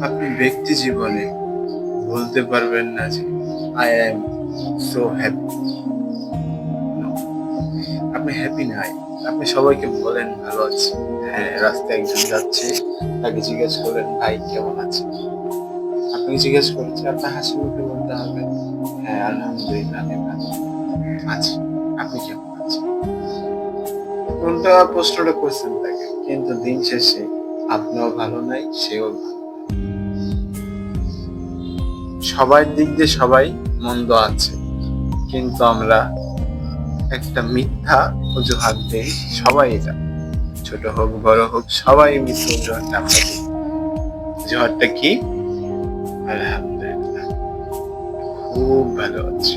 আপনি ব্যক্তি জীবনে বলতে পারবেন না যে আই অ্যাম সো হ্যাপি। আপনি হ্যাপি নাই। আপনি সবাইকে বলেন ভালো আছি। হ্যাঁ, রাস্তায় একজন যাচ্ছে, তাকে জিজ্ঞেস করলেন ভাই কেমন আছে? আপনি জিজ্ঞেস করেছেন, আপনার হাসি মুখে বলতে হবে হ্যাঁ আলহামদুলিল্লাহ আমি ভালো আছি। আপনি কেমন আছেন? উল্টা প্রশ্নটা করছেন তাকে, কিন্তু দিন শেষে আপনিও ভালো নাই, সেও ভালো। সবার দিক দিয়ে সবাই মন্দ আছে, কিন্তু আমরা একটা মিথ্যা অজুহাত দেই। সবাই এটা, ছোট হোক বড় হোক, সবাই মিথ্যা অজুহাত আমরা দিই। অজুহাতটা কি? আলহামদুলিল্লাহ খুব ভালো আছি।